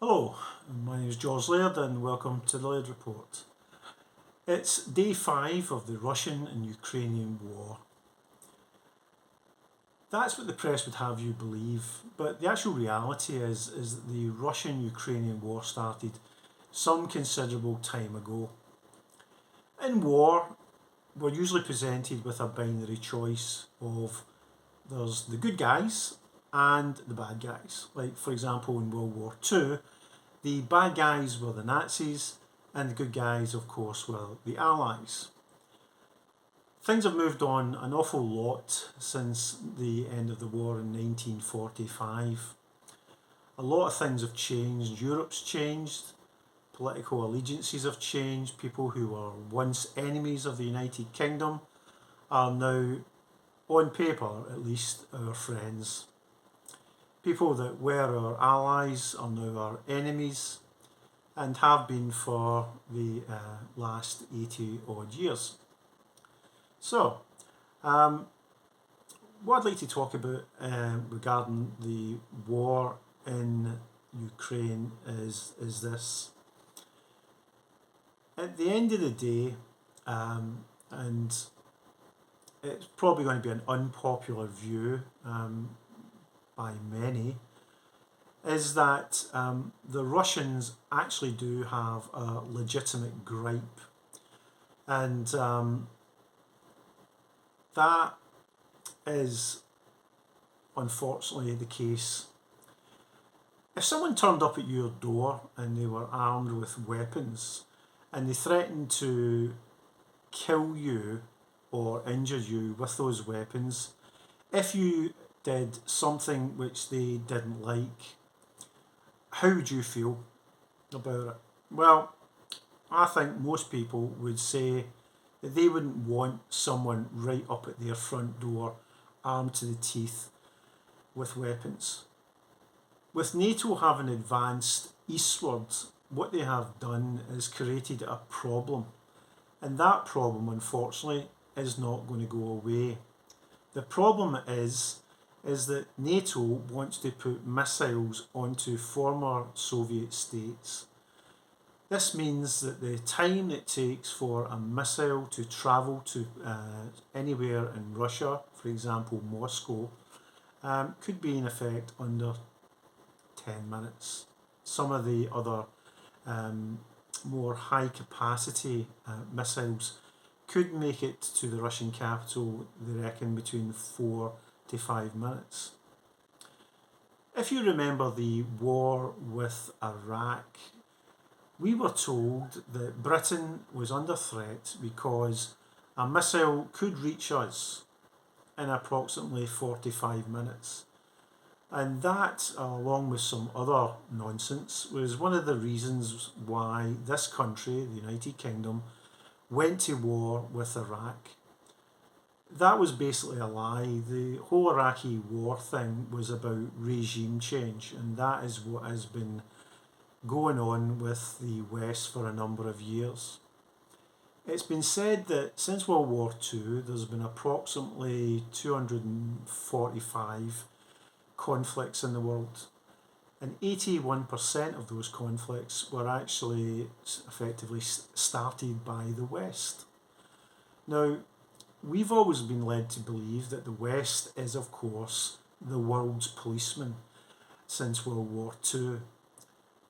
Hello, my name is Laird and welcome to the Laird Report. It's day 5 of the Russian and Ukrainian war. That's what the press would have you believe, but the actual reality is that the Russian-Ukrainian war started some considerable time ago. In war, we're usually presented with a binary choice of there's the good guys and the bad guys. Like, for example, in World War II, the bad guys were the Nazis and the good guys, of course, were the Allies. Things have moved on an awful lot since the end of the war in 1945. A lot of things have changed. Europe's changed, political allegiances have changed. People who were once enemies of the United Kingdom are now, on paper at least, our friends. People that were our allies are now our enemies and have been for the last 80 odd years. So, what I'd like to talk about regarding the war in Ukraine is this. At the end of the day, and it's probably going to be an unpopular view by many, is that the Russians actually do have a legitimate gripe. And that is unfortunately the case. If someone turned up at your door and they were armed with weapons and they threatened to kill you or injure you with those weapons, if you did something which they didn't like, how would you feel about it? Well, I think most people would say that they wouldn't want someone right up at their front door, armed to the teeth with weapons. With NATO having advanced eastwards, what they have done is created a problem. And that problem, unfortunately, is not going to go away. The problem is that NATO wants to put missiles onto former Soviet states. This means that the time it takes for a missile to travel to anywhere in Russia, for example Moscow, could be in effect under 10 minutes. Some of the other more high capacity missiles could make it to the Russian capital, they reckon, between 4 to 5 minutes. If you remember the war with Iraq, we were told that Britain was under threat because a missile could reach us in approximately 45 minutes. And that, along with some other nonsense, was one of the reasons why this country, the United Kingdom, went to war with Iraq. That was basically a lie. The whole Iraqi war thing was about regime change, and that is what has been going on with the West for a number of years. It's been said that since World War II, there's been approximately 245 conflicts in the world, and 81% of those conflicts were actually effectively started by the West. Now, we've always been led to believe that the West is, of course, the world's policeman since World War II.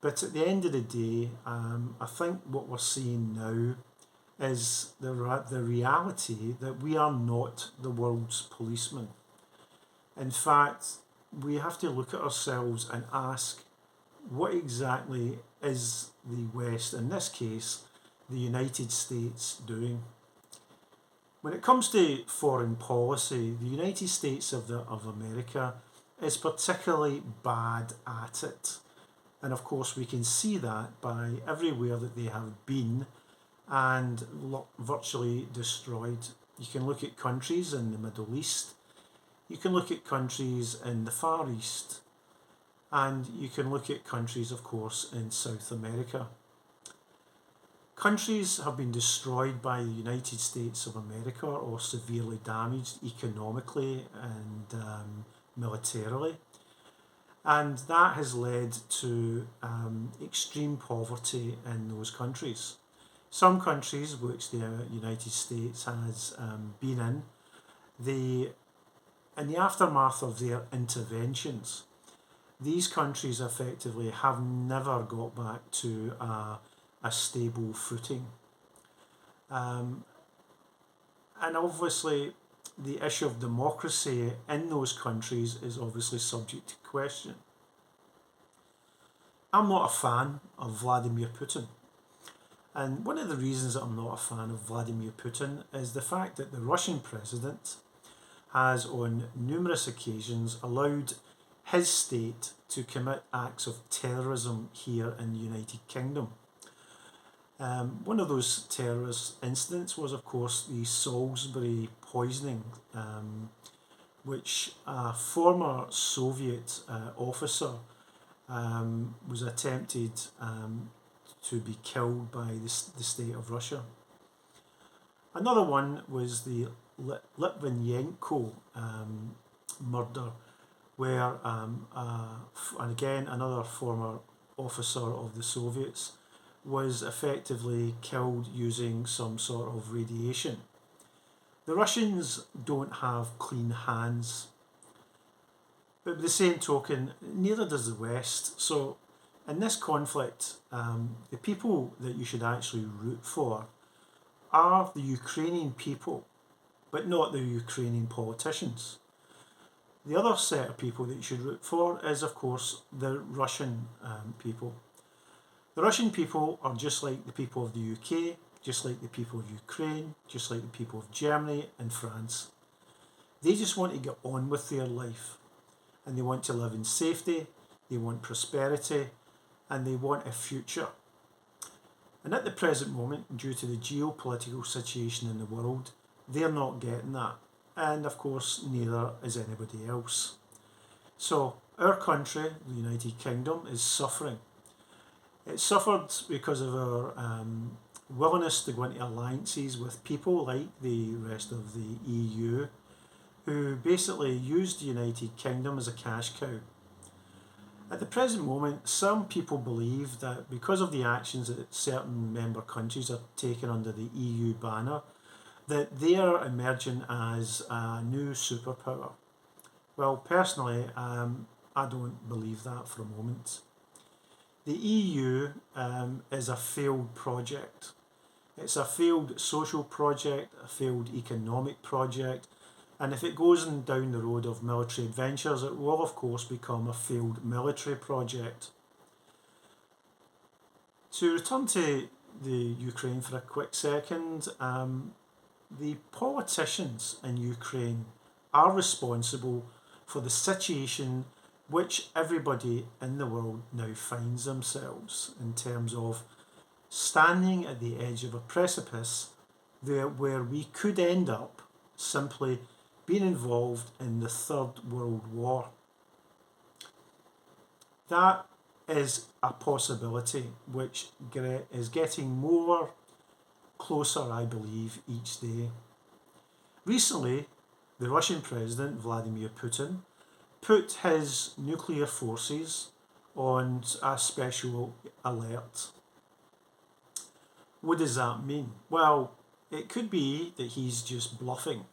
But at the end of the day, I think what we're seeing now is the reality that we are not the world's policeman. In fact, we have to look at ourselves and ask, what exactly is the West, in this case, the United States, doing? When it comes to foreign policy, the United States of America is particularly bad at it. And of course, we can see that by everywhere that they have been and virtually destroyed. You can look at countries in the Middle East, you can look at countries in the Far East, and you can look at countries, of course, in South America. Countries have been destroyed by the United States of America or severely damaged economically and militarily. And that has led to extreme poverty in those countries. Some countries, which the United States has been in the aftermath of their interventions, these countries effectively have never got back to a stable footing. And obviously, the issue of democracy in those countries is obviously subject to question. I'm not a fan of Vladimir Putin. And one of the reasons that I'm not a fan of Vladimir Putin is the fact that the Russian president has on numerous occasions allowed his state to commit acts of terrorism here in the United Kingdom. One of those terrorist incidents was, of course, the Salisbury poisoning, which a former Soviet officer was attempted to be killed by the state of Russia. Another one was the Litvinenko murder, where, and again, another former officer of the Soviets was effectively killed using some sort of radiation. The Russians don't have clean hands, but by the same token, neither does the West. So in this conflict, the people that you should actually root for are the Ukrainian people, but not the Ukrainian politicians. The other set of people that you should root for is, of course, the Russian people. The Russian people are just like the people of the UK, just like the people of Ukraine, just like the people of Germany and France. They just want to get on with their life, and they want to live in safety, they want prosperity, and they want a future. And at the present moment, due to the geopolitical situation in the world, they're not getting that. And of course, neither is anybody else. So our country, the United Kingdom, is suffering. It suffered because of our willingness to go into alliances with people like the rest of the EU, who basically used the United Kingdom as a cash cow. At the present moment, some people believe that because of the actions that certain member countries are taking under the EU banner, that they are emerging as a new superpower. Well, personally, I don't believe that for a moment. The EU is a failed project. It's a failed social project, a failed economic project, and if it goes down the road of military adventures, it will of course become a failed military project. To return to the Ukraine for a quick second, the politicians in Ukraine are responsible for the situation which everybody in the world now finds themselves in terms of standing at the edge of a precipice there where we could end up simply being involved in the Third World War. That is a possibility which is getting more closer, I believe, each day. Recently, the Russian president, Vladimir Putin, put his nuclear forces on a special alert. What does that mean? Well, it could be that he's just bluffing,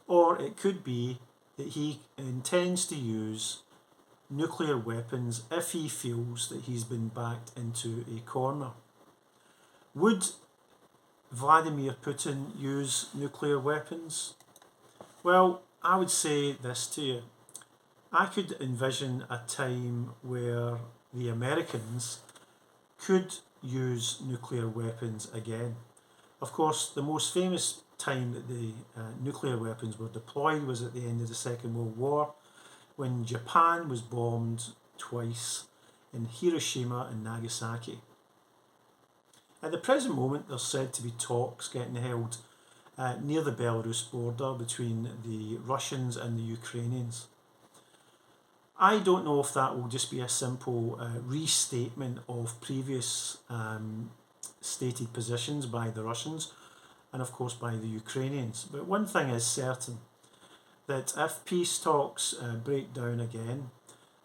or it could be that he intends to use nuclear weapons if he feels that he's been backed into a corner. Would Vladimir Putin use nuclear weapons? Well, I would say this to you. I could envision a time where the Americans could use nuclear weapons again. Of course, the most famous time that the nuclear weapons were deployed was at the end of the Second World War, when Japan was bombed twice in Hiroshima and Nagasaki. At the present moment, there's said to be talks getting held near the Belarus border between the Russians and the Ukrainians. I don't know if that will just be a simple restatement of previous stated positions by the Russians and of course by the Ukrainians. But one thing is certain, that if peace talks break down again,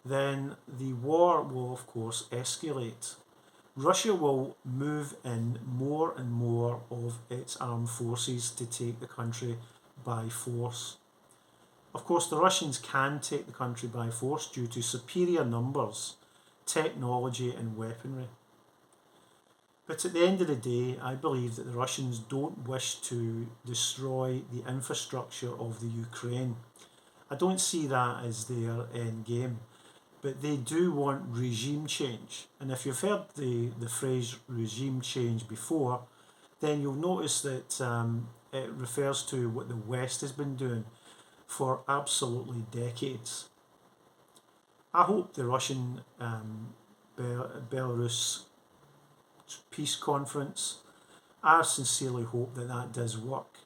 then the war will of course escalate. Russia will move in more and more of its armed forces to take the country by force. Of course, the Russians can take the country by force due to superior numbers, technology, and weaponry. But at the end of the day, I believe that the Russians don't wish to destroy the infrastructure of the Ukraine. I don't see that as their end game, but they do want regime change. And if you've heard the phrase regime change before, then you'll notice that it refers to what the West has been doing for absolutely decades. I hope the Russian Belarus peace conference, I sincerely hope that that does work.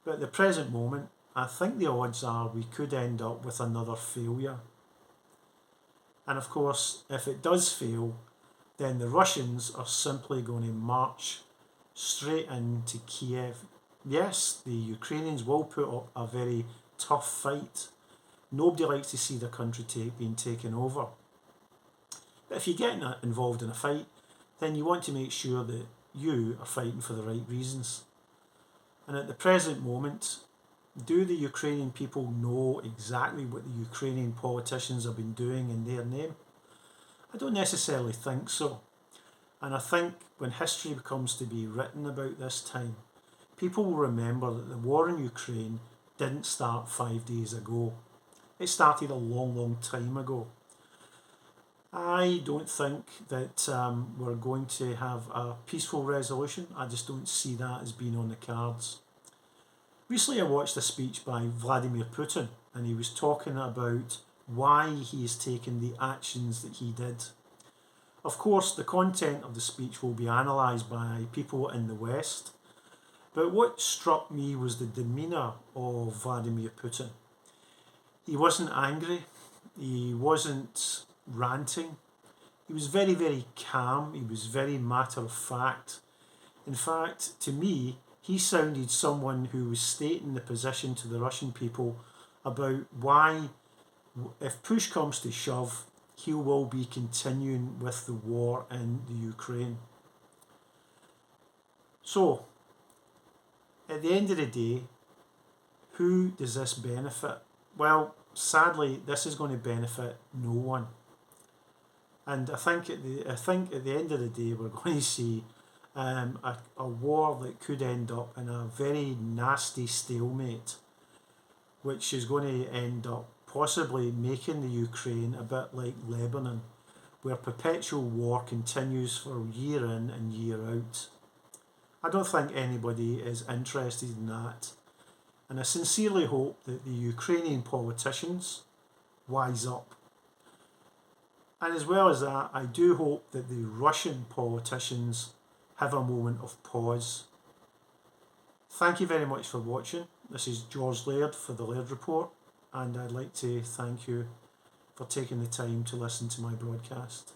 But at the present moment, I think the odds are we could end up with another failure. And of course, if it does fail, then the Russians are simply going to march straight into Kiev. Yes, the Ukrainians will put up a very tough fight. Nobody likes to see their country being taken over. But if you get involved in a fight, then you want to make sure that you are fighting for the right reasons. And at the present moment, do the Ukrainian people know exactly what the Ukrainian politicians have been doing in their name? I don't necessarily think so. And I think when history becomes to be written about this time, people will remember that the war in Ukraine didn't start 5 days ago. It started a long, long time ago. I don't think that we're going to have a peaceful resolution. I just don't see that as being on the cards. Recently I watched a speech by Vladimir Putin, and he was talking about why he has taken the actions that he did. Of course, the content of the speech will be analysed by people in the West, but what struck me was the demeanour of Vladimir Putin. He wasn't angry, he wasn't ranting, he was very, very calm, he was very matter of fact. In fact, to me, he sounded someone who was stating the position to the Russian people about why, if push comes to shove, he will be continuing with the war in the Ukraine. So, at the end of the day, who does this benefit? Well, sadly, this is going to benefit no one. And I think at the end of the day, we're going to see a war that could end up in a very nasty stalemate, which is going to end up possibly making the Ukraine a bit like Lebanon, where perpetual war continues for year in and year out. I don't think anybody is interested in that, and I sincerely hope that the Ukrainian politicians wise up. And as well as that, I do hope that the Russian politicians have a moment of pause. Thank you very much for watching. This is George Laird for the Laird Report, and I'd like to thank you for taking the time to listen to my broadcast.